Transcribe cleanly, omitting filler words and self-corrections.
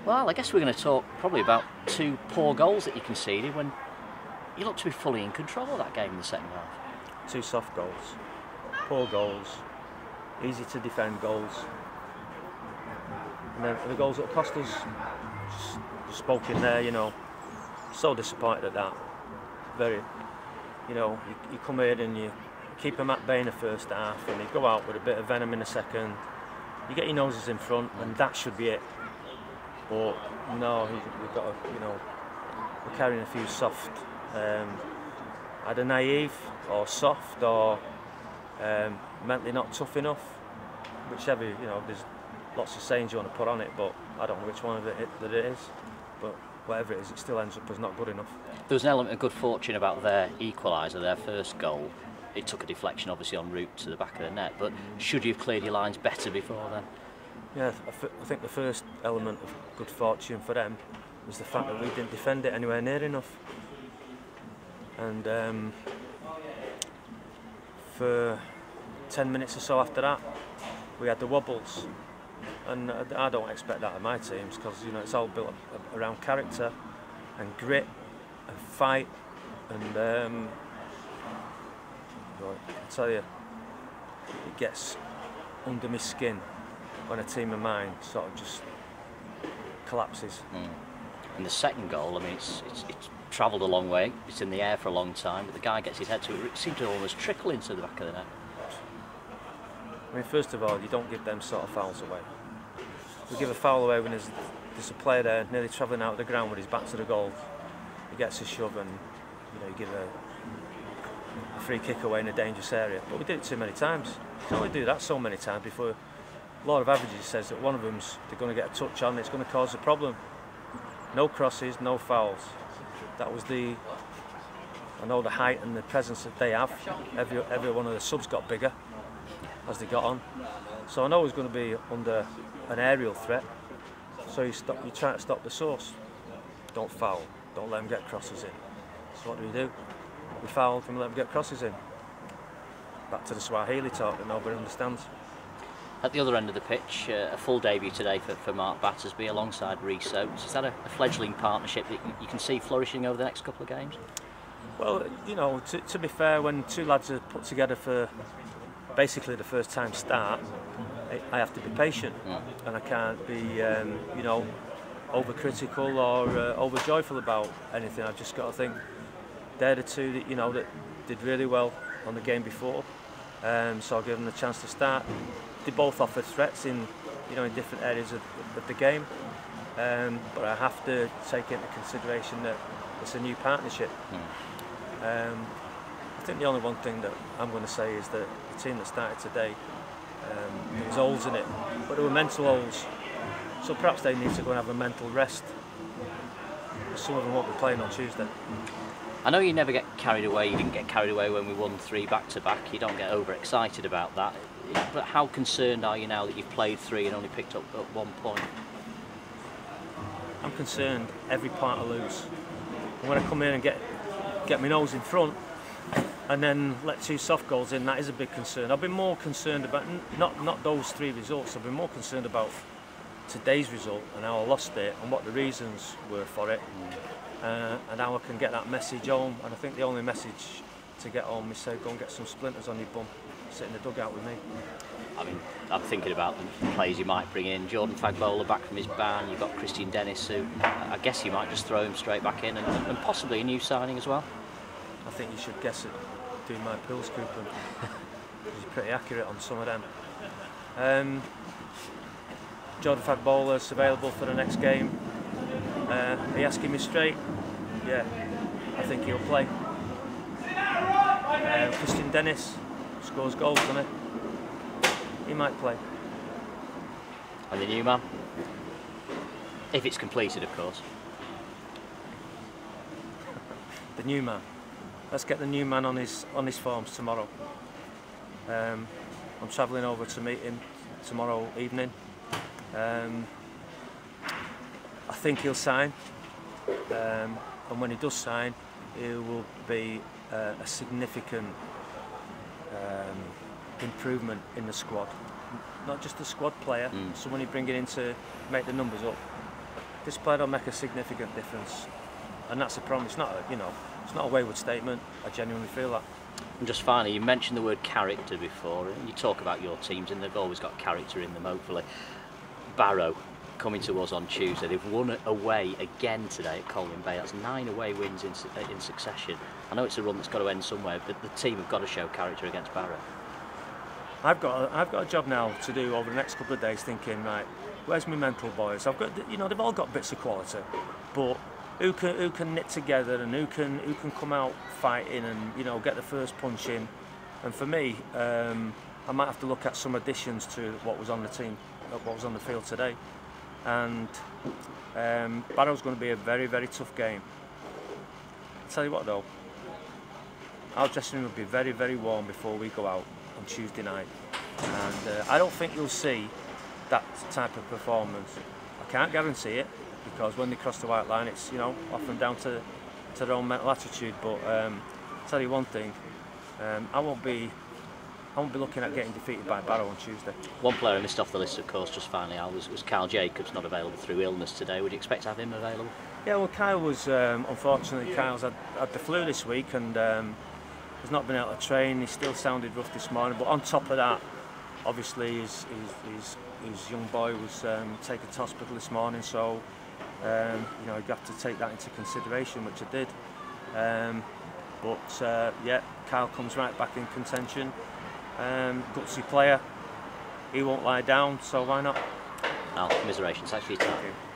Well, I guess we're going to talk probably about 2 poor goals that you conceded when you looked to be fully in control of that game in the second half. 2 soft goals, poor goals, easy to defend goals, and then the goals that cost us, just spoke in there, you know, so disappointed at that. Very, you know, you come in and you keep them at bay in the first half and you go out with a bit of venom in the second, you get your noses in front and that should be it. But no, we've got to, you know, we're carrying a few soft, either naive or soft or mentally not tough enough, whichever, you know, there's lots of sayings you want to put on it, but I don't know which one of it is, but whatever it is, it still ends up as not good enough. There was an element of good fortune about their equaliser, their first goal. It took a deflection obviously en route to the back of the net, but should you have cleared your lines better before then? Yeah, I think the first element of good fortune for them was the fact that we didn't defend it anywhere near enough. And for 10 minutes or so after that, we had the wobbles. And I don't expect that of my teams because, you know, it's all built around character and grit and fight. And I tell you, it gets under my skin when a team of mine sort of just collapses. And the second goal, I mean, it's travelled a long way, it's in the air for a long time, but the guy gets his head to it, it seemed to almost trickle into the back of the net. I mean, first of all, you don't give them sort of fouls away. We give a foul away when there's a player there nearly travelling out of the ground with his back to the goal. He gets a shove and, you know, you give a free kick away in a dangerous area. But we did it too many times. You can only do that so many times before law of averages says that one of them's they're going to get a touch on, it's going to cause a problem. No crosses, no fouls. That was I know the height and the presence that they have. Every one of the subs got bigger as they got on. So I know it was going to be under an aerial threat. So you try to stop the source. Don't foul. Don't let them get crosses in. So what do? We fouled and let them get crosses in. Back to the Swahili talk that nobody understands. At the other end of the pitch, a full debut today for Mark Battersby alongside Rhys Oates. Is that a fledgling partnership that you can see flourishing over the next couple of games? Well, you know, to be fair, when 2 lads are put together for basically the first time start, I have to be patient and I can't be, you know, overcritical or overjoyful about anything. I've just got to think they're the 2 that, you know, that did really well on the game before, so I'll give them the chance to start. They both offer threats in, you know, in different areas of the game, but I have to take into consideration that it's a new partnership. I think the only one thing that I'm going to say is that the team that started today, there was holes in it, but there were mental holes, so perhaps they need to go and have a mental rest. Some of them won't be playing on Tuesday. I know you never get carried away. You didn't get carried away when we won 3 back-to-back. You don't get overexcited about that. But how concerned are you now that you've played 3 and only picked up 1 point? I'm concerned every point I lose. And when I come in and get my nose in front and then let 2 soft goals in, that is a big concern. I've been more concerned about not those 3 results. I've been more concerned about today's result and how I lost it and what the reasons were for it. And how I can get that message home. And I think the only message to get home is say, go and get some splinters on your bum, sit in the dugout with me. I mean, I'm thinking about the players you might bring in. Jordan Fagbola back from his ban. You've got Christian Dennis, who I guess you might just throw him straight back in, and possibly a new signing as well. I think you should guess it doing my pool scooping. He's pretty accurate on some of them. Jordan Fagbola's available for the next game. Are you asking me straight? Yeah, I think he'll play. Christian Dennis scores goals, doesn't he? He might play. And the new man? If it's completed, of course. The new man. Let's get the new man on his forms tomorrow. I'm travelling over to meet him tomorrow evening. I think he'll sign, and when he does sign, he will be a significant improvement in the squad. Not just a squad player, someone you bring it in to make the numbers up. display will make a significant difference, and that's the problem. It's not it's not a wayward statement. I genuinely feel that. And just finally, you mentioned the word character before, and you talk about your teams, and they've always got character in them, hopefully. Barrow coming to us on Tuesday, they've won away again today at Colwyn Bay. That's 9 away wins in succession. I know it's a run that's got to end somewhere, but the team have got to show character against Barrow. I've got a job now to do over the next couple of days, thinking, right, where's my mental boys? I've got, they've all got bits of quality, but who can knit together, and who can come out fighting and get the first punch in. And for me, I might have to look at some additions to what was on the team, what was on the field today. And Barrow's going to be a very, very tough game. I'll tell you what though, our dressing room will be very, very warm before we go out on Tuesday night, and I don't think you'll see that type of performance. I can't guarantee it, because when they cross the white line, it's often down to their own mental attitude. But I'll tell you one thing, I won't be looking at getting defeated by Barrow on Tuesday. One player I missed off the list, of course, just finally, Al, was Kyle Jacobs, not available through illness today. Would you expect to have him available? Yeah, well, Kyle was unfortunately Kyle's had the flu this week, and he's not been able to train. He still sounded rough this morning, but on top of that, obviously his young boy was taken to hospital this morning, so you have to take that into consideration, which I did. Yeah, Kyle comes right back in contention. Gutsy player, he won't lie down, so why not? Al, commiserations. Thanks for your time. Thank you.